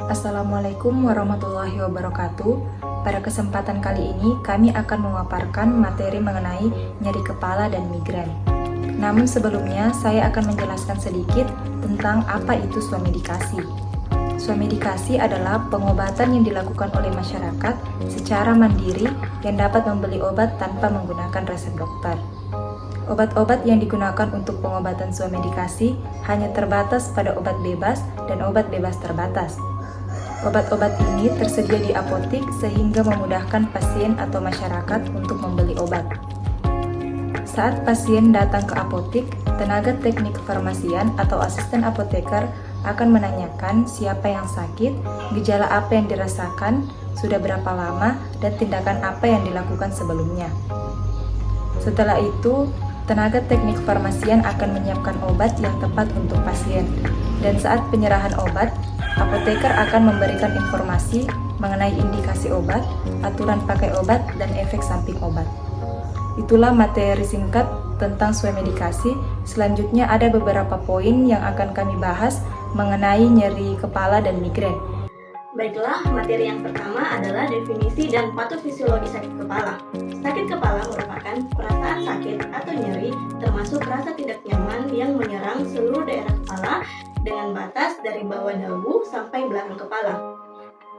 Assalamualaikum warahmatullahi wabarakatuh. Pada kesempatan kali ini, kami akan memaparkan materi mengenai nyeri kepala dan migrain. Namun sebelumnya, saya akan menjelaskan sedikit tentang apa itu swamedikasi. Swamedikasi adalah pengobatan yang dilakukan oleh masyarakat secara mandiri yang dapat membeli obat tanpa menggunakan resep dokter. Obat-obat yang digunakan untuk pengobatan swamedikasi hanya terbatas pada obat bebas dan obat bebas terbatas. Obat-obat ini tersedia di apotik sehingga memudahkan pasien atau masyarakat untuk membeli obat. Saat pasien datang ke apotik, tenaga teknik kefarmasian atau asisten apoteker akan menanyakan siapa yang sakit, gejala apa yang dirasakan, sudah berapa lama, dan tindakan apa yang dilakukan sebelumnya. Setelah itu, tenaga teknik kefarmasian akan menyiapkan obat yang tepat untuk pasien, dan saat penyerahan obat, apoteker akan memberikan informasi mengenai indikasi obat, aturan pakai obat, dan efek samping obat. Itulah materi singkat tentang swamedikasi. Selanjutnya ada beberapa poin yang akan kami bahas mengenai nyeri kepala dan migrain. Baiklah, materi yang pertama adalah definisi dan patofisiologi sakit kepala. Sakit kepala merupakan perasaan sakit atau nyeri, termasuk rasa tidak nyaman yang menyerang seluruh daerah kepala dengan batas dari bawah dagu sampai belakang kepala.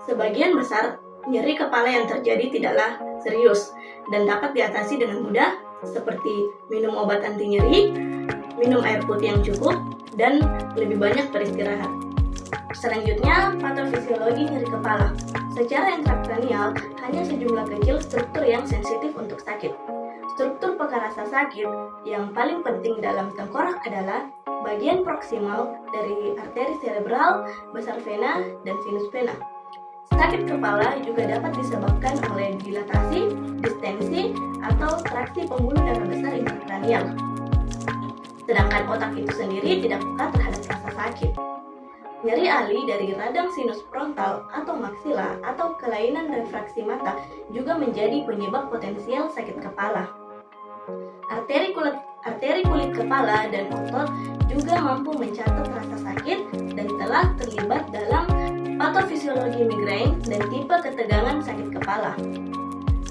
Sebagian besar nyeri kepala yang terjadi tidaklah serius dan dapat diatasi dengan mudah, seperti minum obat anti nyeri, minum air putih yang cukup, dan lebih banyak beristirahat. Selanjutnya, patofisiologi nyeri kepala. Secara intrakranial, hanya sejumlah kecil struktur yang sensitif untuk sakit. Struktur pekarasa sakit yang paling penting dalam tengkorak adalah bagian proksimal dari arteri cerebral, basal vena, dan sinus vena. Sakit kepala juga dapat disebabkan oleh dilatasi, distensi, atau traksi pembuluh darah besar intrakranial. Sedangkan otak itu sendiri tidak peka terhadap rasa sakit. Nyeri ali dari radang sinus frontal atau maksila atau kelainan refraksi mata juga menjadi penyebab potensial sakit kepala. Arteri kulit kepala dan otot juga mampu mencatat rasa sakit dan telah terlibat dalam patofisiologi migrain dan tipe ketegangan sakit kepala.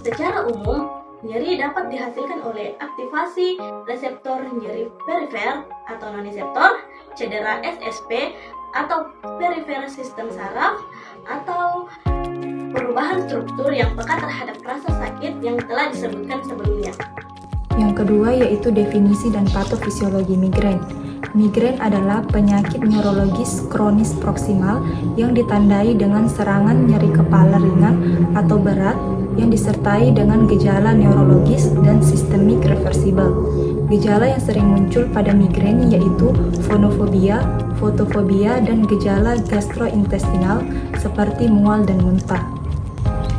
Secara umum, nyeri dapat dihasilkan oleh aktivasi reseptor nyeri perifer atau noniseptor, cedera SSP atau perifer sistem saraf, atau perubahan struktur yang peka terhadap rasa sakit yang telah disebutkan sebelumnya. Yang kedua yaitu definisi dan patofisiologi migrain. Migrain adalah penyakit neurologis kronis proksimal yang ditandai dengan serangan nyeri kepala ringan atau berat yang disertai dengan gejala neurologis dan sistemik reversibel. Gejala yang sering muncul pada migrain yaitu fonofobia, fotofobia, dan gejala gastrointestinal seperti mual dan muntah.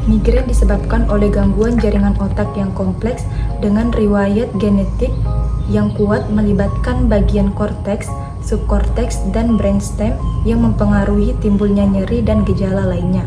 Migrain disebabkan oleh gangguan jaringan otak yang kompleks dengan riwayat genetik yang kuat melibatkan bagian korteks, subkorteks, dan brainstem yang mempengaruhi timbulnya nyeri dan gejala lainnya.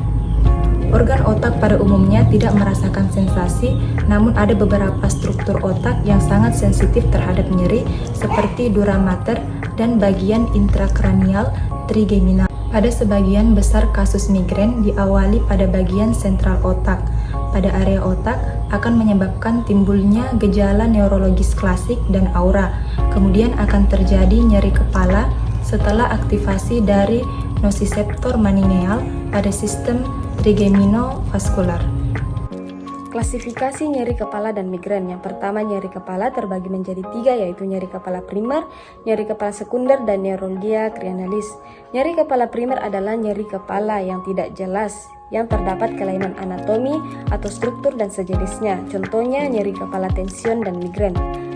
Organ otak pada umumnya tidak merasakan sensasi, namun ada beberapa struktur otak yang sangat sensitif terhadap nyeri seperti dura mater dan bagian intrakranial trigeminal. Pada sebagian besar kasus migrain diawali pada bagian sentral otak. Pada area otak akan menyebabkan timbulnya gejala neurologis klasik dan aura. Kemudian akan terjadi nyeri kepala setelah aktivasi dari nociceptor maningeal pada sistem trigeminal-vaskular. Klasifikasi nyeri kepala dan migrain. Yang pertama, nyeri kepala terbagi menjadi 3, yaitu nyeri kepala primer, nyeri kepala sekunder, dan neuralgia cranialis. Nyeri kepala primer adalah nyeri kepala yang tidak jelas, yang terdapat kelainan anatomi atau struktur dan sejenisnya. Contohnya nyeri kepala tension dan migrain.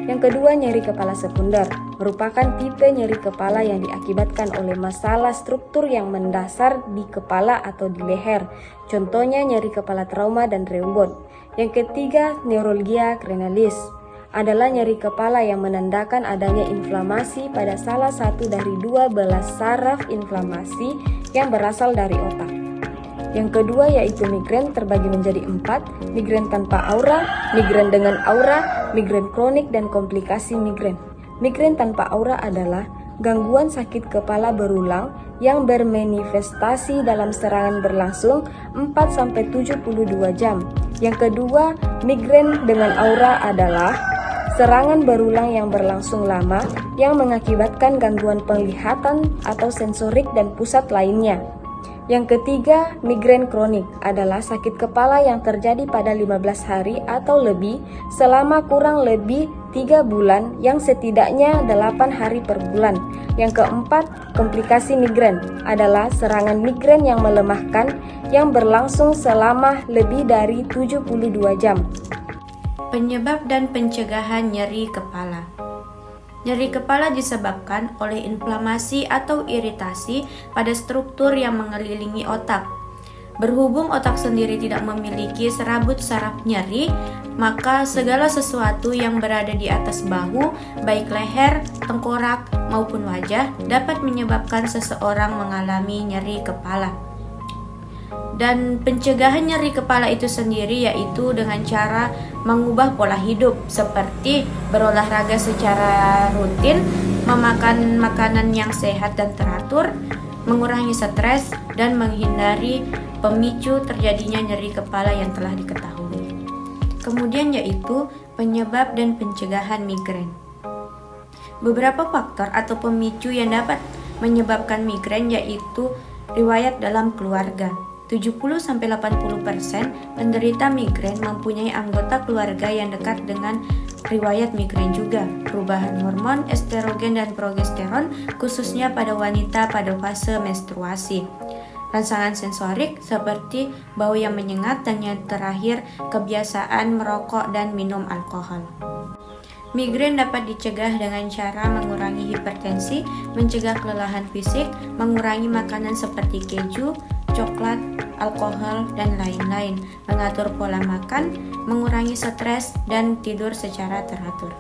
Yang kedua, nyeri kepala sekunder merupakan tipe nyeri kepala yang diakibatkan oleh masalah struktur yang mendasar di kepala atau di leher. Contohnya nyeri kepala trauma dan reumat. Yang ketiga, neuralgia cranialis adalah nyeri kepala yang menandakan adanya inflamasi pada salah satu dari 12 saraf inflamasi yang berasal dari otak. Yang kedua yaitu migrain terbagi menjadi 4, migrain tanpa aura, migrain dengan aura, migrain kronik, dan komplikasi migrain. Migrain tanpa aura adalah gangguan sakit kepala berulang yang bermanifestasi dalam serangan berlangsung 4-72 jam. Yang kedua, migrain dengan aura adalah serangan berulang yang berlangsung lama yang mengakibatkan gangguan penglihatan atau sensorik dan pusat lainnya. Yang ketiga, migrain kronik adalah sakit kepala yang terjadi pada 15 hari atau lebih selama kurang lebih 3 bulan yang setidaknya 8 hari per bulan. Yang keempat, komplikasi migrain adalah serangan migrain yang melemahkan yang berlangsung selama lebih dari 72 jam. Penyebab dan pencegahan nyeri kepala. Nyeri kepala disebabkan oleh inflamasi atau iritasi pada struktur yang mengelilingi otak. Berhubung otak sendiri tidak memiliki serabut saraf nyeri, maka segala sesuatu yang berada di atas bahu, baik leher, tengkorak, maupun wajah, dapat menyebabkan seseorang mengalami nyeri kepala. Dan pencegahan nyeri kepala itu sendiri yaitu dengan cara mengubah pola hidup seperti berolahraga secara rutin, memakan makanan yang sehat dan teratur, mengurangi stres, dan menghindari pemicu terjadinya nyeri kepala yang telah diketahui. Kemudian yaitu penyebab dan pencegahan migrain. Beberapa faktor atau pemicu yang dapat menyebabkan migrain yaitu riwayat dalam keluarga. 70-80% penderita migrain mempunyai anggota keluarga yang dekat dengan riwayat migrain juga. Perubahan hormon estrogen dan progesteron khususnya pada wanita pada fase menstruasi. Rangsangan sensorik seperti bau yang menyengat, dan yang terakhir kebiasaan merokok dan minum alkohol. Migrain dapat dicegah dengan cara mengurangi hipertensi, mencegah kelelahan fisik, mengurangi makanan seperti keju, coklat, alkohol, dan lain-lain, mengatur pola makan, mengurangi stres, dan tidur secara teratur.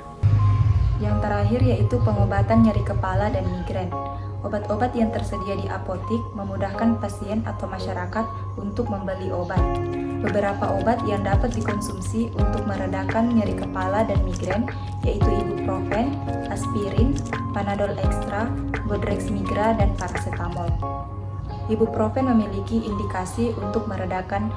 Yang terakhir yaitu pengobatan nyeri kepala dan migrain. Obat-obat yang tersedia di apotik memudahkan pasien atau masyarakat untuk membeli obat. Beberapa obat yang dapat dikonsumsi untuk meredakan nyeri kepala dan migrain yaitu ibuprofen, aspirin, panadol ekstra, bodrex migra, dan paracetamol. Ibuprofen memiliki indikasi untuk meredakan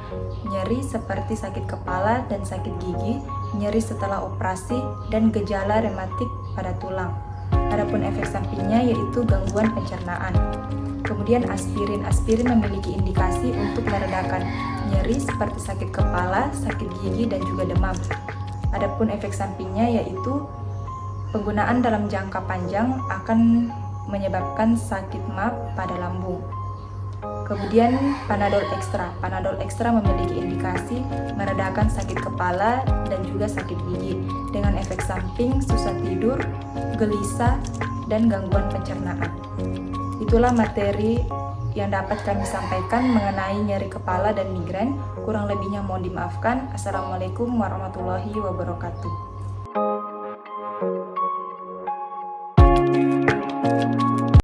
nyeri seperti sakit kepala dan sakit gigi, nyeri setelah operasi, dan gejala rematik pada tulang. Adapun efek sampingnya yaitu gangguan pencernaan. Kemudian aspirin memiliki indikasi untuk meredakan nyeri seperti sakit kepala, sakit gigi, dan juga demam. Adapun efek sampingnya yaitu penggunaan dalam jangka panjang akan menyebabkan sakit MAP pada lambung. Kemudian panadol ekstra memiliki indikasi meredakan sakit kepala dan juga sakit gigi dengan efek samping susah tidur, gelisah, dan gangguan pencernaan. Itulah materi yang dapat kami sampaikan mengenai nyeri kepala dan migrain. Kurang lebihnya mohon dimaafkan. Assalamualaikum warahmatullahi wabarakatuh.